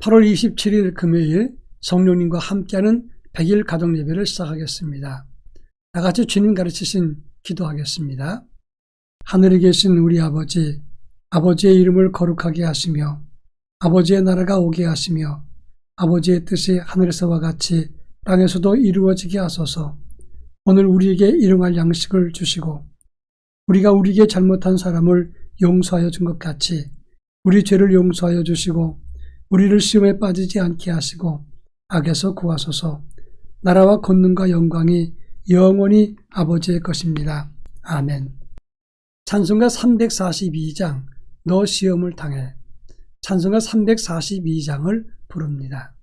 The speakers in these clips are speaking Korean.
8월 27일 금요일 성령님과 함께하는 100일 가정예배를 시작하겠습니다. 다같이 주님 가르치신 기도하겠습니다. 하늘에 계신 우리 아버지, 아버지의 이름을 거룩하게 하시며 아버지의 나라가 오게 하시며 아버지의 뜻이 하늘에서와 같이 땅에서도 이루어지게 하소서. 오늘 우리에게 일용할 양식을 주시고 우리가 우리에게 잘못한 사람을 용서하여 준 것 같이 우리 죄를 용서하여 주시고 우리를 시험에 빠지지 않게 하시고 악에서 구하소서. 나라와 권능과 영광이 영원히 아버지의 것입니다. 아멘. 찬송가 342장 너 시험을 당해. 찬송가 342장을 부릅니다.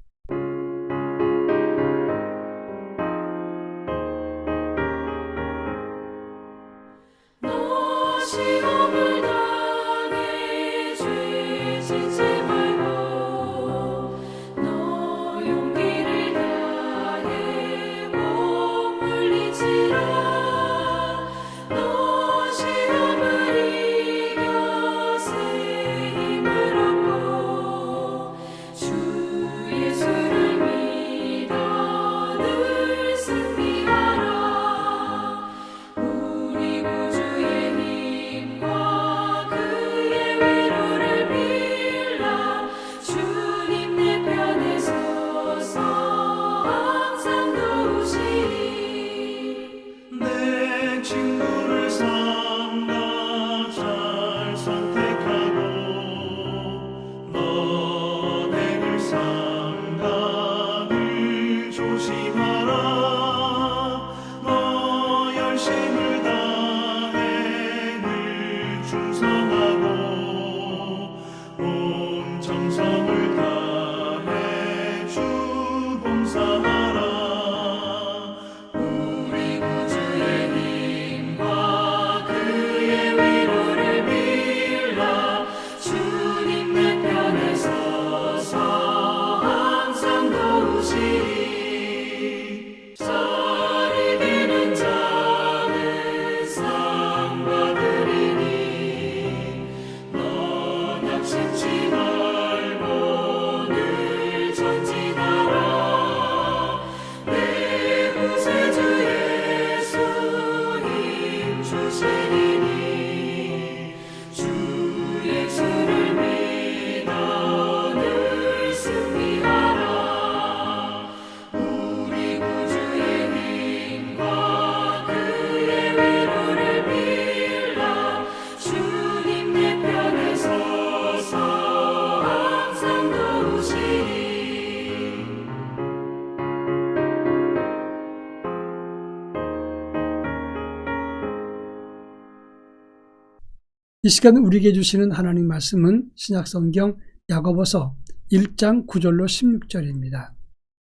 이 시간 우리에게 주시는 하나님 말씀은 신약성경 야고보서 1장 9절로 16절입니다.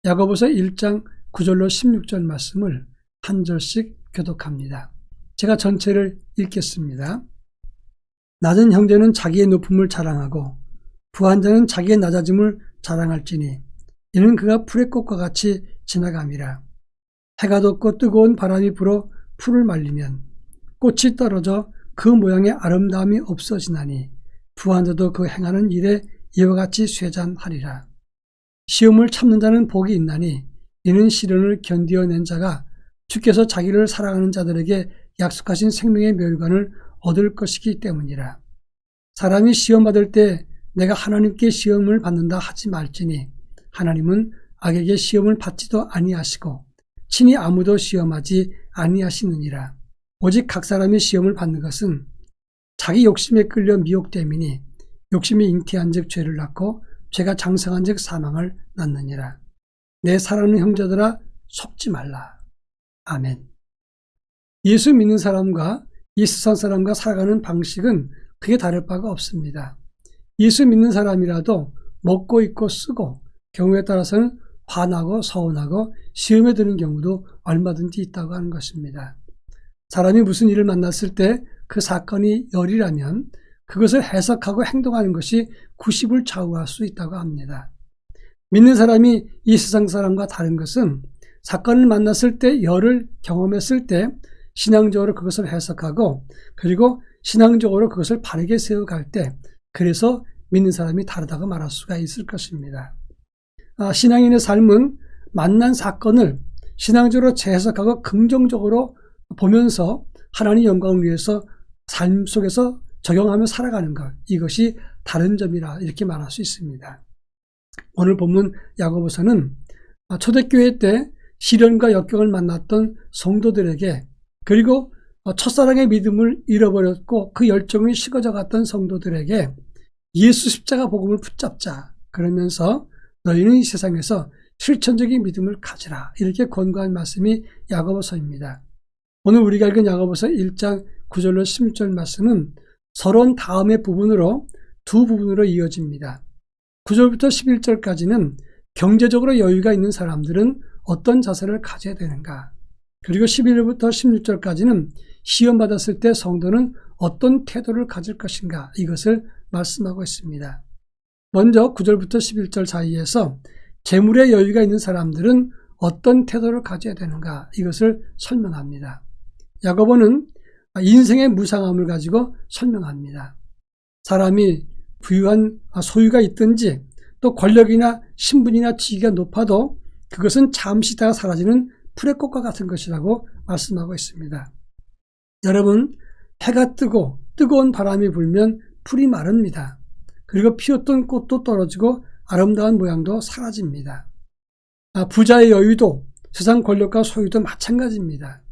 야고보서 1장 9절로 16절 말씀을 한 절씩 교독합니다. 제가 전체를 읽겠습니다. 낮은 형제는 자기의 높음을 자랑하고 부한 자는 자기의 낮아짐을 자랑할지니 이는 그가 풀의 꽃과 같이 지나감이라. 해가 돋고 뜨거운 바람이 불어 풀을 말리면 꽃이 떨어져 그 모양의 아름다움이 없어지나니 부한 자도 그 행하는 일에 이와 같이 쇠잔하리라. 시험을 참는 자는 복이 있나니 이는 시련을 견디어낸 자가 주께서 자기를 사랑하는 자들에게 약속하신 생명의 멸관을 얻을 것이기 때문이라. 사람이 시험받을 때 내가 하나님께 시험을 받는다 하지 말지니 하나님은 악에게 시험을 받지도 아니하시고 친히 아무도 시험하지 아니하시느니라. 오직 각 사람이 시험을 받는 것은 자기 욕심에 끌려 미혹됨이니 욕심이 잉태한 즉 죄를 낳고 죄가 장성한 즉 사망을 낳느니라. 내 사랑하는 형제들아 속지 말라. 아멘. 예수 믿는 사람과 이 세상 사람과 살아가는 방식은 크게 다를 바가 없습니다. 예수 믿는 사람이라도 먹고 입고 쓰고 경우에 따라서는 화나고 서운하고 시험에 드는 경우도 얼마든지 있다고 하는 것입니다. 사람이 무슨 일을 만났을 때 그 사건이 열이라면 그것을 해석하고 행동하는 것이 90을 좌우할 수 있다고 합니다. 믿는 사람이 이 세상 사람과 다른 것은 사건을 만났을 때 열을 경험했을 때 신앙적으로 그것을 해석하고 그리고 신앙적으로 그것을 바르게 세워갈 때 그래서 믿는 사람이 다르다고 말할 수가 있을 것입니다. 신앙인의 삶은 만난 사건을 신앙적으로 재해석하고 긍정적으로 보면서 하나님 영광을 위해서 삶 속에서 적용하며 살아가는 것, 이것이 다른 점이라 이렇게 말할 수 있습니다. 오늘 본문 야고보서는 초대교회 때 시련과 역경을 만났던 성도들에게, 그리고 첫사랑의 믿음을 잃어버렸고 그 열정이 식어져 갔던 성도들에게 예수 십자가 복음을 붙잡자, 그러면서 너희는 이 세상에서 실천적인 믿음을 가지라, 이렇게 권고한 말씀이 야고보서입니다. 오늘 우리가 읽은 야고보서 1장 9절로 16절 말씀은 서론 다음의 부분으로 두 부분으로 이어집니다. 9절부터 11절까지는 경제적으로 여유가 있는 사람들은 어떤 자세를 가져야 되는가, 그리고 11절부터 16절까지는 시험 받았을 때 성도는 어떤 태도를 가질 것인가, 이것을 말씀하고 있습니다. 먼저 9절부터 11절 사이에서 재물에 여유가 있는 사람들은 어떤 태도를 가져야 되는가, 이것을 설명합니다. 야고보는 인생의 무상함을 가지고 설명합니다. 사람이 부유한 소유가 있든지 또 권력이나 신분이나 지위가 높아도 그것은 잠시 있다가 사라지는 풀의 꽃과 같은 것이라고 말씀하고 있습니다. 여러분, 해가 뜨고 뜨거운 바람이 불면 풀이 마릅니다. 그리고 피었던 꽃도 떨어지고 아름다운 모양도 사라집니다. 부자의 여유도 세상 권력과 소유도 마찬가지입니다.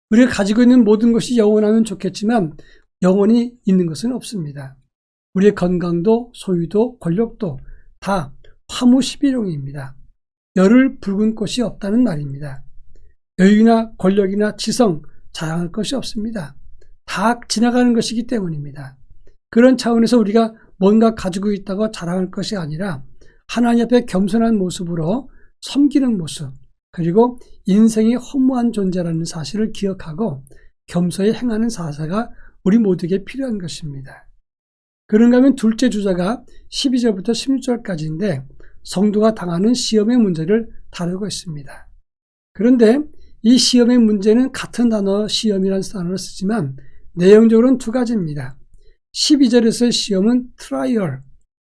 우리가 가지고 있는 모든 것이 영원하면 좋겠지만 영원히 있는 것은 없습니다. 우리의 건강도 소유도 권력도 다 화무시비용입니다. 열을 붉은 꽃이 없다는 말입니다. 여유나 권력이나 지성, 자랑할 것이 없습니다. 다 지나가는 것이기 때문입니다. 그런 차원에서 우리가 뭔가 가지고 있다고 자랑할 것이 아니라 하나님 앞에 겸손한 모습으로 섬기는 모습, 그리고 인생이 허무한 존재라는 사실을 기억하고 겸손히 행하는 사사가 우리 모두에게 필요한 것입니다. 그런가 하면 둘째 주자가 12절부터 16절까지인데 성도가 당하는 시험의 문제를 다루고 있습니다. 그런데 이 시험의 문제는 같은 단어 시험이라는 단어를 쓰지만 내용적으로는 두 가지입니다. 12절에서의 시험은 트라이얼,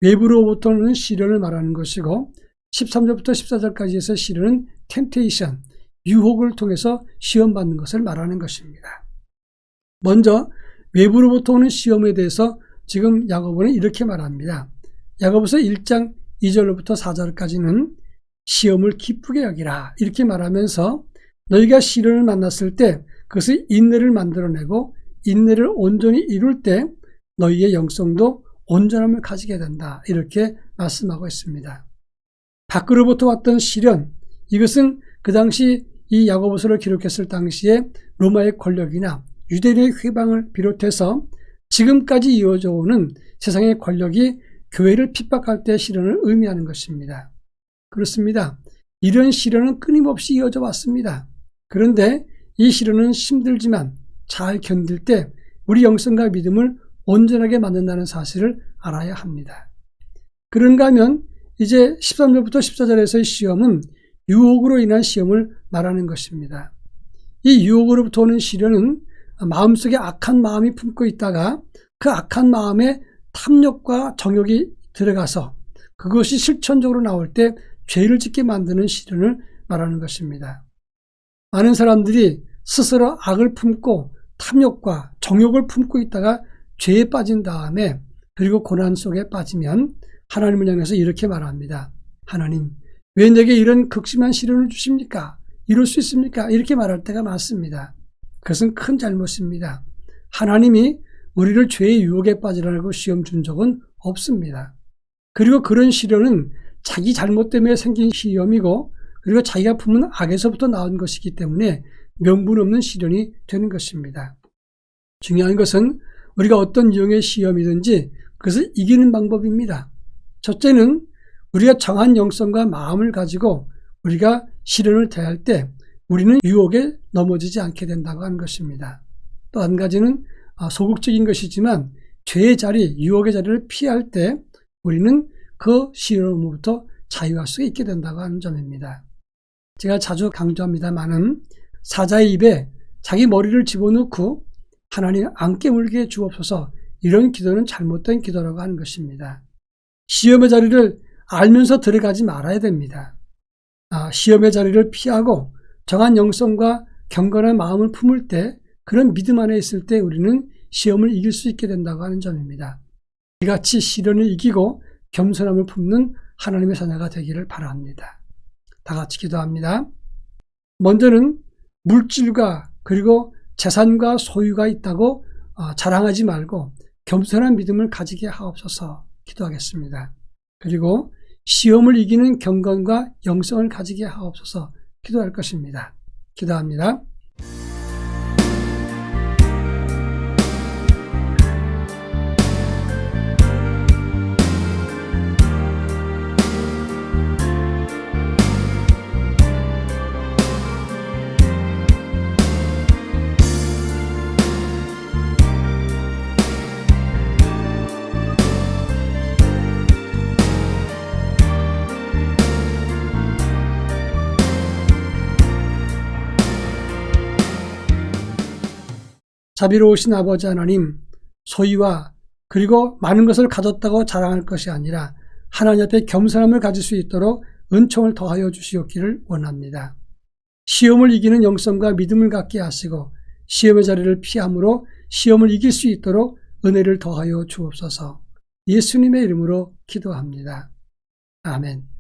외부로부터 오는 시련을 말하는 것이고 13절부터 14절까지에서의 시련은 템테이션, 유혹을 통해서 시험받는 것을 말하는 것입니다. 먼저 외부로부터 오는 시험에 대해서 지금 야고보는 이렇게 말합니다. 야고보서 1장 2절로부터 4절까지는 시험을 기쁘게 여기라, 이렇게 말하면서 너희가 시련을 만났을 때 그것이 인내를 만들어내고 인내를 온전히 이룰 때 너희의 영성도 온전함을 가지게 된다, 이렇게 말씀하고 있습니다. 밖으로부터 왔던 시련, 이것은 그 당시 이 야고보서를 기록했을 당시에 로마의 권력이나 유대인의 회방을 비롯해서 지금까지 이어져 오는 세상의 권력이 교회를 핍박할 때의 시련을 의미하는 것입니다. 그렇습니다. 이런 시련은 끊임없이 이어져 왔습니다. 그런데 이 시련은 힘들지만 잘 견딜 때 우리 영성과 믿음을 온전하게 만든다는 사실을 알아야 합니다. 그런가 하면 이제 13절부터 14절에서의 시험은 유혹으로 인한 시험을 말하는 것입니다. 이 유혹으로부터 오는 시련은 마음속에 악한 마음이 품고 있다가 그 악한 마음에 탐욕과 정욕이 들어가서 그것이 실천적으로 나올 때 죄를 짓게 만드는 시련을 말하는 것입니다. 많은 사람들이 스스로 악을 품고 탐욕과 정욕을 품고 있다가 죄에 빠진 다음에 그리고 고난 속에 빠지면 하나님을 향해서 이렇게 말합니다. 하나님, 왜 내게 이런 극심한 시련을 주십니까? 이럴 수 있습니까? 이렇게 말할 때가 많습니다. 그것은 큰 잘못입니다. 하나님이 우리를 죄의 유혹에 빠지라고 시험 준 적은 없습니다. 그리고 그런 시련은 자기 잘못 때문에 생긴 시험이고 그리고 자기가 품은 악에서부터 나온 것이기 때문에 명분 없는 시련이 되는 것입니다. 중요한 것은 우리가 어떤 유형의 시험이든지 그것을 이기는 방법입니다. 첫째는 우리가 정한 영성과 마음을 가지고 우리가 시련을 대할 때 우리는 유혹에 넘어지지 않게 된다고 하는 것입니다. 또 한 가지는 소극적인 것이지만 죄의 자리, 유혹의 자리를 피할 때 우리는 그 시련으로부터 자유할 수 있게 된다고 하는 점입니다. 제가 자주 강조합니다마는 사자의 입에 자기 머리를 집어넣고 하나님 안 깨물게 주옵소서, 이런 기도는 잘못된 기도라고 하는 것입니다. 시험의 자리를 알면서 들어가지 말아야 됩니다. 시험의 자리를 피하고 정한 영성과 경건한 마음을 품을 때, 그런 믿음 안에 있을 때 우리는 시험을 이길 수 있게 된다고 하는 점입니다. 이같이 시련을 이기고 겸손함을 품는 하나님의 자녀가 되기를 바랍니다. 다 같이 기도합니다. 먼저는 물질과 그리고 재산과 소유가 있다고 자랑하지 말고 겸손한 믿음을 가지게 하옵소서 기도하겠습니다. 그리고 시험을 이기는 경건과 영성을 가지게 하옵소서 기도할 것입니다. 기도합니다. 자비로우신 아버지 하나님, 소유와 그리고 많은 것을 가졌다고 자랑할 것이 아니라 하나님 앞에 겸손함을 가질 수 있도록 은총을 더하여 주시옵기를 원합니다. 시험을 이기는 영성과 믿음을 갖게 하시고 시험의 자리를 피함으로 시험을 이길 수 있도록 은혜를 더하여 주옵소서. 예수님의 이름으로 기도합니다. 아멘.